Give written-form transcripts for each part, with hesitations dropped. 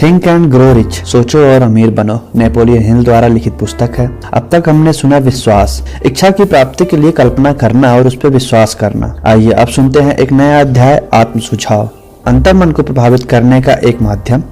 Think and grow rich, सोचो और अमीर बनो, नेपोलियन हिल द्वारा लिखित पुस्तक है। अब तक हमने सुना विश्वास, इच्छा की प्राप्ति के लिए कल्पना करना और उस पर विश्वास करना। आइए अब सुनते हैं एक नया अध्याय, आत्म सुझाव, अंतर्मन को प्रभावित करने का एक माध्यम,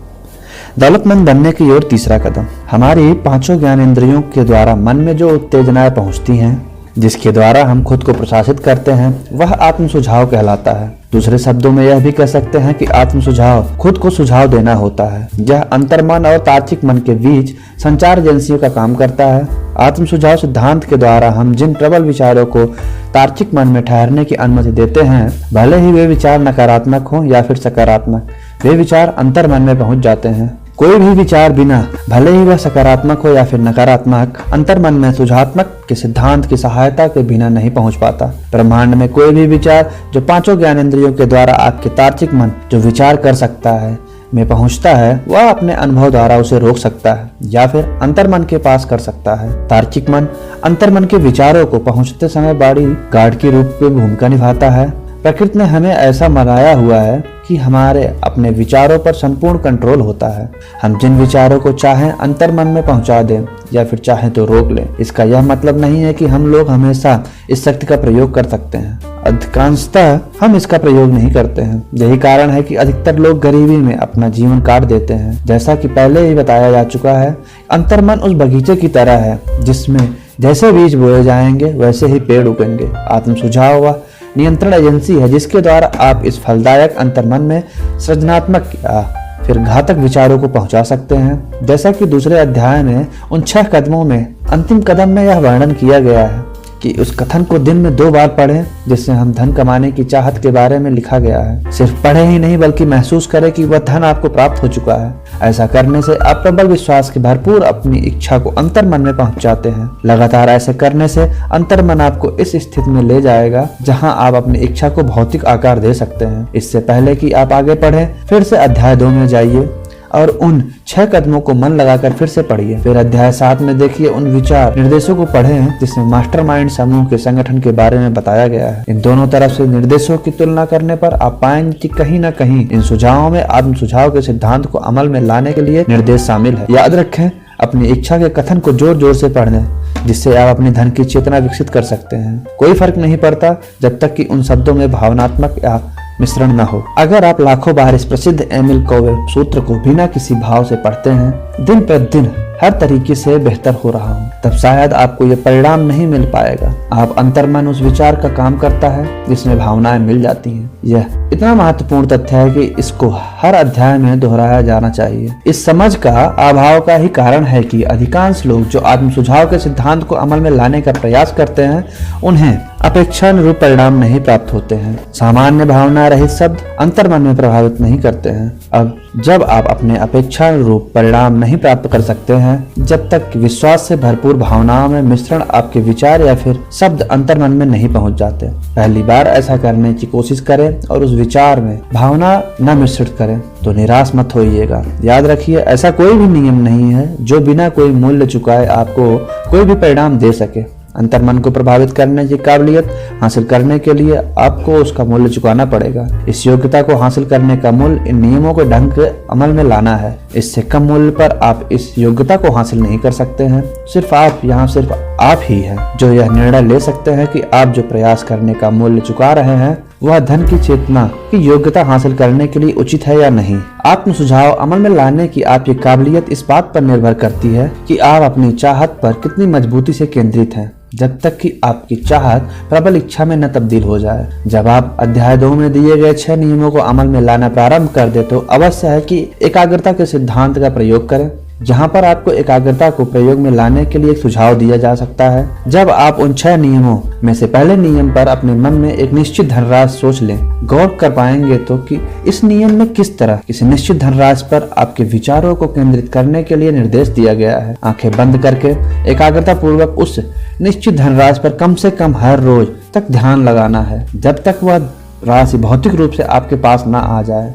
दौलतमंद बनने की ओर तीसरा कदम। हमारी पांचों ज्ञानेंद्रियों के द्वारा मन में जो उत्तेजनाएं पहुंचती हैं, जिसके द्वारा हम खुद को प्रशासित करते हैं, वह आत्म सुझाव कहलाता है। दूसरे शब्दों में यह भी कह सकते हैं कि आत्म सुझाव खुद को सुझाव देना होता है। यह अंतर्मन और तार्किक मन के बीच संचार एजेंसियों का काम करता है। आत्म सुझाव सिद्धांत के द्वारा हम जिन प्रबल विचारों को तार्किक मन में ठहरने की अनुमति देते हैं, भले ही वे विचार नकारात्मक हों या फिर सकारात्मक, वे विचार अंतर्मन में पहुंच जाते हैं। कोई भी विचार बिना, भले ही वह सकारात्मक हो या फिर नकारात्मक, अंतर्मन में सुझात्मक के सिद्धांत की सहायता के बिना नहीं पहुंच पाता। ब्रह्मांड में कोई भी विचार जो पांचों ज्ञानेंद्रियों के द्वारा आपके तार्किक मन जो विचार कर सकता है में पहुंचता है, वह अपने अनुभव द्वारा उसे रोक सकता है या फिर अंतर्मन के पास कर सकता है। तार्किक मन अंतर्मन के विचारों को पहुंचते समय बॉडी गार्ड के रूप में भूमिका निभाता है। प्रकृति ने हमें ऐसा बनाया हुआ है कि हमारे अपने विचारों पर संपूर्ण कंट्रोल होता है। हम जिन विचारों को चाहें अंतर्मन में पहुंचा दें या फिर चाहें तो रोक लें। इसका यह मतलब नहीं है कि हम लोग हमेशा इस शक्ति का प्रयोग कर सकते हैं। अधिकांशतः हम इसका प्रयोग नहीं करते हैं। यही कारण है कि अधिकतर लोग गरीबी में अपना जीवन काट देते हैं। जैसा कि पहले ही बताया जा चुका है, अंतर्मन उस बगीचे की तरह है जिसमें जैसे बीज बोए जाएंगे वैसे ही पेड़ उगेंगे। आत्म सुझाव वह नियंत्रण एजेंसी है जिसके द्वारा आप इस फलदायक अंतर्मन में सृजनात्मक या फिर घातक विचारों को पहुंचा सकते हैं। जैसा कि दूसरे अध्याय में उन 6 कदमों में अंतिम कदम में यह वर्णन किया गया है कि उस कथन को दिन में 2 बार पढ़ें, जिससे हम धन कमाने की चाहत के बारे में लिखा गया है। सिर्फ पढ़े ही नहीं बल्कि महसूस करें कि वह धन आपको प्राप्त हो चुका है। ऐसा करने से आप प्रबल विश्वास के भरपूर अपनी इच्छा को अंतर्मन में पहुंचाते हैं। लगातार ऐसे करने से अंतर्मन आपको इस स्थिति में ले जाएगा जहां आप अपनी इच्छा को भौतिक आकार दे सकते हैं। इससे पहले कि आप आगे बढ़ें, फिर से अध्याय 2 में जाइए और उन 6 कदमों को मन लगाकर फिर से पढ़िए। फिर अध्याय 7 में देखिए उन विचार निर्देशों को पढ़ें जिसमें मास्टरमाइंड समूह के संगठन के बारे में बताया गया है। इन दोनों तरफ से निर्देशों की तुलना करने पर आप पाएंगे कि कहीं न कहीं इन सुझावों में आत्म सुझाव के सिद्धांत को अमल में लाने के लिए निर्देश शामिल है। याद रखें, अपनी इच्छा के कथन को जोर जोर से पढ़ें, जिससे आप अपनी धन की चेतना विकसित कर सकते हैं। कोई फर्क नहीं पड़ता जब तक कि उन शब्दों में भावनात्मक या मिश्रण न हो। अगर आप लाखों बार इस प्रसिद्ध एमिल कोवे सूत्र को बिना किसी भाव से पढ़ते हैं, दिन प्रतिदिन हर तरीके से बेहतर हो रहा हूँ, तब शायद आपको यह परिणाम नहीं मिल पाएगा। आप अंतर्मन उस विचार का काम करता है जिसमें भावनाएं मिल जाती हैं। यह इतना महत्वपूर्ण तथ्य है कि इसको हर अध्याय में दोहराया जाना चाहिए। इस समझ का अभाव का ही कारण है कि अधिकांश लोग जो आत्म सुझाव के सिद्धांत को अमल में लाने का प्रयास करते हैं, उन्हें अपेक्षानुरूप परिणाम नहीं प्राप्त होते हैं। सामान्य भावना रहित शब्द अंतर्मन में प्रभावित नहीं करते हैं। अब जब आप अपने अपेक्षानुरूप परिणाम नहीं प्राप्त कर सकते हैं, जब तक विश्वास से भरपूर भावनाओं में मिश्रण आपके विचार या फिर शब्द अंतर्मन में नहीं पहुंच जाते। पहली बार ऐसा करने की कोशिश करें और उस विचार में भावना न मिश्रित करें तो निराश मत होइएगा। याद रखिए, ऐसा कोई भी नियम नहीं है जो बिना कोई मूल्य चुकाए आपको कोई भी परिणाम दे सके। अंतर्मन को प्रभावित करने की काबिलियत हासिल करने के लिए आपको उसका मूल्य चुकाना पड़ेगा। इस योग्यता को हासिल करने का मूल्य इन नियमों को ढंग से अमल में लाना है। इससे कम मूल्य पर आप इस योग्यता को हासिल नहीं कर सकते हैं। सिर्फ आप ही हैं जो यह निर्णय ले सकते हैं कि आप जो प्रयास करने का मूल्य चुका रहे हैं, वह धन की चेतना की योग्यता हासिल करने के लिए उचित है या नहीं। आत्म सुझाव अमल में लाने की आपकी काबिलियत इस बात पर निर्भर करती है कि आप अपनी चाहत पर कितनी मजबूती से केंद्रित हैं, जब तक कि आपकी चाहत प्रबल इच्छा में न तब्दील हो जाए। जब आप अध्याय 2 में दिए गए 6 नियमों को अमल में लाना प्रारंभ कर दे तो अवश्य है कि एकाग्रता के सिद्धांत का प्रयोग करें, जहां पर आपको एकाग्रता को प्रयोग में लाने के लिए एक सुझाव दिया जा सकता है। जब आप उन 6 नियमों में से पहले नियम पर अपने मन में एक निश्चित धनराशि सोच लें, गौर कर पाएंगे तो कि इस नियम में किस तरह किसी निश्चित धनराशि पर आपके विचारों को केंद्रित करने के लिए निर्देश दिया गया है। आंखें बंद करके एकाग्रता पूर्वक उस निश्चित धनराशि पर कम से कम हर रोज तक ध्यान लगाना है, जब तक वह राशि भौतिक रूप से आपके पास न आ जाए।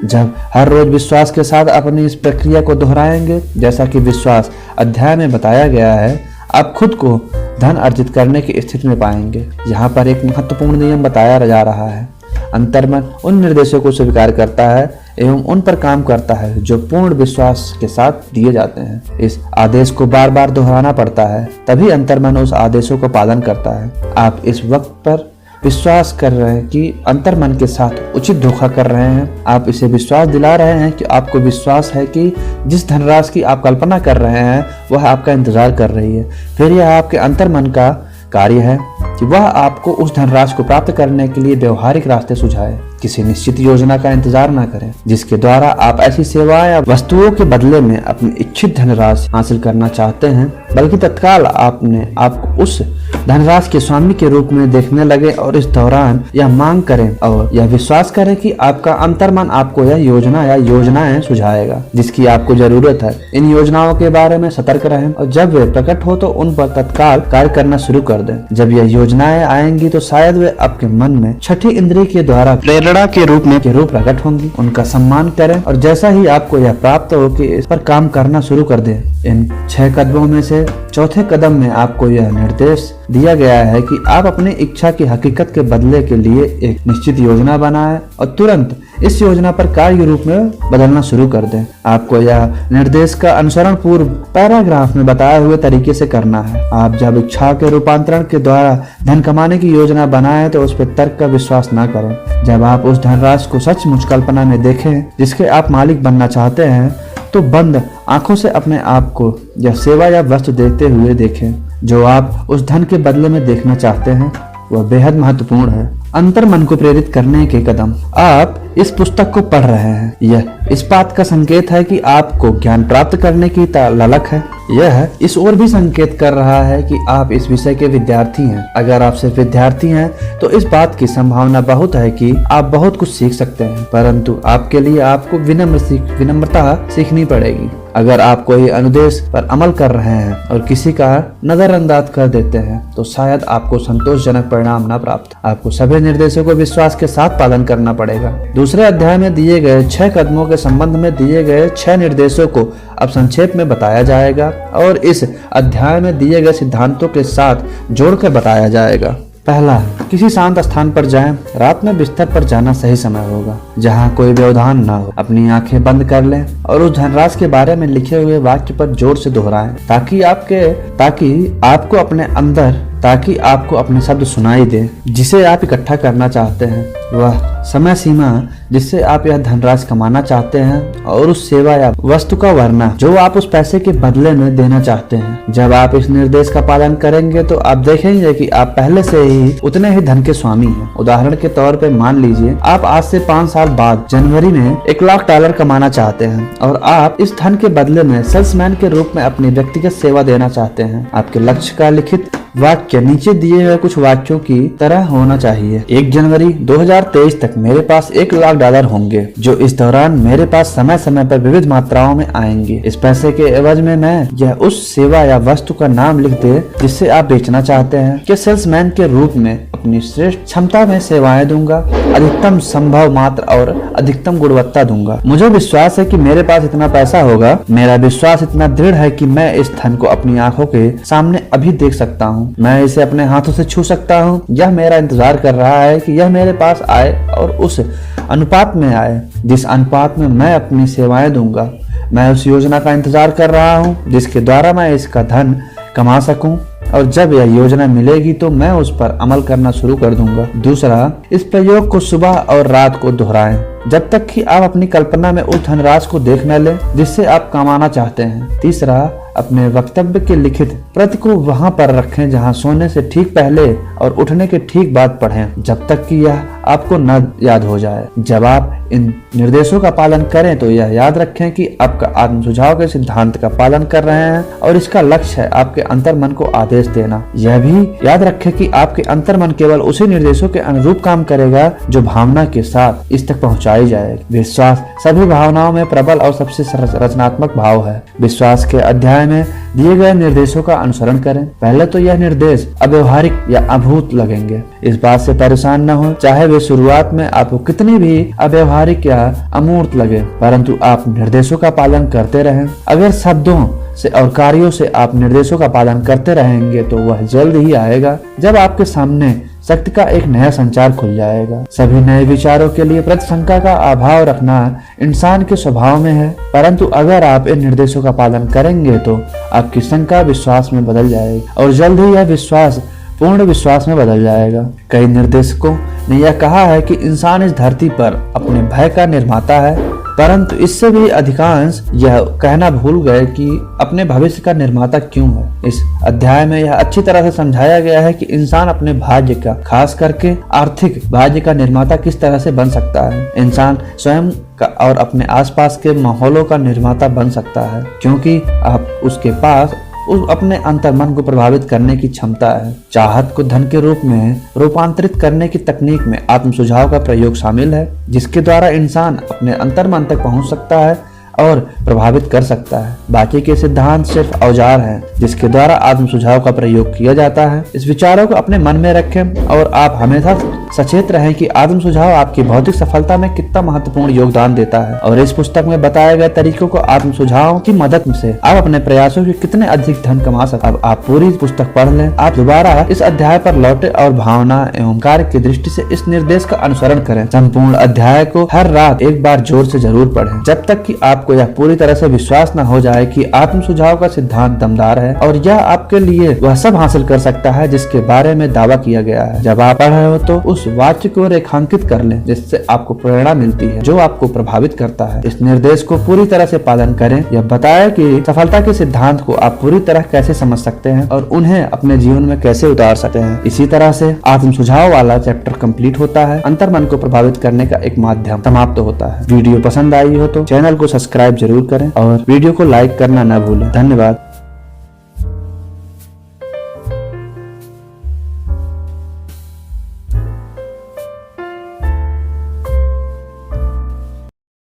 जब हर रोज विश्वास के साथ अपनी इस प्रक्रिया को दोहराएंगे, जैसा कि विश्वास अध्याय में बताया गया है, आप खुद को धन अर्जित करने की स्थिति में पाएंगे। यहाँ पर एक महत्वपूर्ण नियम बताया जा रहा है। अंतर्मन उन निर्देशों को स्वीकार करता है एवं उन पर काम करता है जो पूर्ण विश्वास के साथ दिए जाते हैं। इस आदेश को बार बार दोहराना पड़ता है, तभी अंतर्मन उस आदेशों को पालन करता है। आप इस वक्त पर विश्वास कर रहे हैं कि अंतर्मन के साथ उचित धोखा कर रहे हैं। आप इसे विश्वास दिला रहे हैं कि आपको विश्वास है कि जिस धनराशि की आप कल्पना कर रहे हैं वह आपका इंतजार कर रही है। फिर यह आपके अंतर्मन का कार्य है कि वह आपको उस धनराशि को प्राप्त करने के लिए व्यवहारिक रास्ते सुझाए। किसी निश्चित योजना का इंतजार न करें जिसके द्वारा आप ऐसी सेवाएं या वस्तुओं के बदले में अपनी इच्छित धनराशि हासिल करना चाहते हैं, बल्कि तत्काल आपने आपको उस धनराशि के स्वामी के रूप में देखने लगे और इस दौरान यह मांग करें और यह विश्वास करें कि आपका अंतर्मन आपको यह योजना या योजनाएं सुझाएगा जिसकी आपको जरूरत है। इन योजनाओं के बारे में सतर्क रहें और जब वे प्रकट हो तो उन पर तत्काल कार्य करना शुरू कर दें। जब यह योजनाएं आएंगी तो शायद वे आपके मन में छठी इंद्रिय के द्वारा प्रेरणा के रूप प्रकट होंगी। उनका सम्मान करें और जैसा ही आपको यह प्राप्त हो कि इस पर काम करना शुरू कर दें। इन 6 कदमों में से चौथे कदम में आपको यह निर्देश दिया गया है कि आप अपनी इच्छा की हकीकत के बदले के लिए एक निश्चित योजना बनाएं और तुरंत इस योजना पर कार्य रूप में बदलना शुरू कर दें। आपको यह निर्देश का अनुसरण पूर्व पैराग्राफ में बताए हुए तरीके से करना है। आप जब इच्छा के रूपांतरण के द्वारा धन कमाने की योजना बनाएं तो उस पर तर्क का विश्वास न करें। जब आप उस धनराशि को सचमुच कल्पना में देखें जिसके आप मालिक बनना चाहते हैं तो बंद आंखों से अपने आप को यह सेवा या वस्तु देते हुए देखें जो आप उस धन के बदले में देखना चाहते हैं। वह बेहद महत्वपूर्ण है। अंतर्मन को प्रेरित करने के कदम। आप इस पुस्तक को पढ़ रहे हैं, यह इस बात का संकेत है कि आपको ज्ञान प्राप्त करने की ललक है। यह इस ओर भी संकेत कर रहा है कि आप इस विषय के विद्यार्थी हैं। अगर आप सिर्फ विद्यार्थी हैं तो इस बात की संभावना बहुत है कि आप बहुत कुछ सीख सकते हैं, परंतु आपके लिए आपको विनम्रता सीखनी पड़ेगी। अगर आप कोई अनुदेश पर अमल कर रहे हैं और किसी का नजरअंदाज कर देते हैं तो शायद आपको संतोषजनक परिणाम न प्राप्त। आपको सभी निर्देशों को विश्वास के साथ पालन करना पड़ेगा। दूसरे अध्याय में दिए गए 6 कदमों के संबंध में दिए गए 6 निर्देशों को अब संक्षेप में बताया जाएगा और इस अध्याय में दिए गए सिद्धांतों के साथ जोड़कर बताया जाएगा। पहला, किसी शांत स्थान पर जाएं। रात में बिस्तर पर जाना सही समय होगा जहां कोई व्यवधान ना हो। अपनी आंखें बंद कर लें और उस धनराशि के बारे में लिखे हुए वाक्य पर जोर से दोहराएं ताकि आपको अपने शब्द सुनाई दे जिसे आप इकट्ठा करना चाहते हैं, वह समय सीमा जिससे आप यह धनराशि कमाना चाहते हैं और उस सेवा या वस्तु का वर्णन जो आप उस पैसे के बदले में देना चाहते हैं। जब आप इस निर्देश का पालन करेंगे तो आप देखेंगे कि आप पहले से ही उतने ही धन के स्वामी हैं। उदाहरण के तौर पे मान लीजिए आप आज से 5 साल बाद जनवरी में $1,00,000 कमाना चाहते हैं और आप इस धन के बदले में सेल्समैन के रूप में अपनी व्यक्तिगत सेवा देना चाहते हैं। आपके लक्ष्य का लिखित वाक्य नीचे दिए हुए कुछ वाक्यों की तरह होना चाहिए। 1 जनवरी 2023 तक मेरे पास $1,00,000 होंगे जो इस दौरान मेरे पास समय समय पर विविध मात्राओं में आएंगे। इस पैसे के एवज में मैं यह उस सेवा या वस्तु का नाम लिख दे जिससे आप बेचना चाहते हैं कि सेल्समैन के रूप में अपनी श्रेष्ठ क्षमता में सेवाएं दूंगा, अधिकतम संभव मात्रा और अधिकतम गुणवत्ता दूंगा। मुझे विश्वास है कि मेरे पास इतना पैसा होगा। मेरा विश्वास इतना दृढ़ है कि मैं इस धन को अपनी आंखों के सामने अभी देख सकता हूँ। मैं इसे अपने हाथों से छू सकता हूँ। यह मेरा इंतजार कर रहा है कि यह मेरे पास आए और उस अनुपात में आए जिस अनुपात में मैं अपनी सेवाएं दूंगा। मैं उस योजना का इंतजार कर रहा हूँ जिसके द्वारा मैं इसका धन कमा सकूं और जब यह योजना मिलेगी तो मैं उस पर अमल करना शुरू कर दूंगा। दूसरा, इस प्रयोग को सुबह और रात को दोहराएं जब तक कि आप अपनी कल्पना में उस धनराशि को देख न लें जिससे आप कमाना चाहते हैं। तीसरा, अपने वक्तव्य के लिखित प्रति को वहां पर रखें जहां सोने से ठीक पहले और उठने के ठीक बाद पढ़ें जब तक कि यह आपको न याद हो जाए। जब आप इन निर्देशों का पालन करें तो यह याद रखें कि आपका आत्म सुझाव के सिद्धांत का पालन कर रहे हैं और इसका लक्ष्य है आपके अंतर्मन को आदेश देना। यह भी याद रखें कि आपके अंतर्मन केवल उसी निर्देशों के अनुरूप काम करेगा जो भावना के साथ इस तक पहुंचाई जाएगी। विश्वास सभी भावनाओं में प्रबल और सबसे रचनात्मक भाव है। विश्वास के अध्याय में दिए गए निर्देशों का अनुसरण करें। पहले तो यह निर्देश अव्यवहारिक या अभूत लगेंगे। इस बात से परेशान न हो चाहे वे शुरुआत में आपको कितनी भी अव्यवहारिक या अमूर्त लगे, परंतु आप निर्देशों का पालन करते रहें। अगर शब्दों से और कार्यों से आप निर्देशों का पालन करते रहेंगे तो वह जल्द ही आएगा जब आपके सामने शक्ति का एक नया संचार खुल जाएगा। सभी नए विचारों के लिए प्रतिशंका का अभाव रखना इंसान के स्वभाव में है, परंतु अगर आप इन निर्देशों का पालन करेंगे तो आपकी शंका विश्वास में बदल जाएगी और जल्द ही यह विश्वास पूर्ण विश्वास में बदल जाएगा। कई निर्देशकों ने यह कहा है कि इंसान इस धरती पर अपने भय का निर्माता है, परंतु इससे भी अधिकांश यह कहना भूल गए कि अपने भविष्य का निर्माता क्यों है। इस अध्याय में यह अच्छी तरह से समझाया गया है कि इंसान अपने भाग्य का, खास करके आर्थिक भाग्य का निर्माता किस तरह से बन सकता है। इंसान स्वयं का और अपने आसपास के माहौलों का निर्माता बन सकता है, क्योंकि आप उसके पास अपने अंतर्मन को प्रभावित करने की क्षमता है। चाहत को धन के रूप में रूपांतरित करने की तकनीक में आत्म सुझाव का प्रयोग शामिल है, जिसके द्वारा इंसान अपने अंतर्मन तक पहुंच सकता है और प्रभावित कर सकता है। बाकी के सिद्धांत सिर्फ औजार हैं जिसके द्वारा आत्म सुझाव का प्रयोग किया जाता है। इस विचारों को अपने मन में रखें और आप हमेशा सचेत रहें कि आत्म सुझाव आपकी भौतिक सफलता में कितना महत्वपूर्ण योगदान देता है और इस पुस्तक में बताए गए तरीकों को आत्म सुझाव की मदद से आप अपने प्रयासों के कितने अधिक धन कमा सकते। अब आप पूरी पुस्तक पढ़ लें, आप दोबारा इस अध्याय पर लौटे और भावना एवं कार्य की दृष्टि से इस निर्देश का अनुसरण करें। संपूर्ण अध्याय को हर रात एक बार जोर से जरूर पढ़ें, जब तक कि आपको यह पूरी तरह से विश्वास न हो जाए कि आत्म सुझाव का सिद्धांत दमदार है और यह आपके लिए वह सब हासिल कर सकता है जिसके बारे में दावा किया गया है। जब आप पढ़ रहे हो तो उस वाक्य को रेखांकित कर लें जिससे आपको प्रेरणा मिलती है, जो आपको प्रभावित करता है। इस निर्देश को पूरी तरह से पालन करें। यह बताया कि सफलता के सिद्धांत को आप पूरी तरह कैसे समझ सकते हैं और उन्हें अपने जीवन में कैसे उतार सकते हैं। इसी तरह से आत्म सुझाव वाला चैप्टर कंप्लीट होता है। अंतर्मन को प्रभावित करने का एक माध्यम समाप्त होता है। वीडियो पसंद आई हो तो चैनल को सब्सक्राइब जरूर करें और वीडियो को लाइक करना न भूलें। धन्यवाद।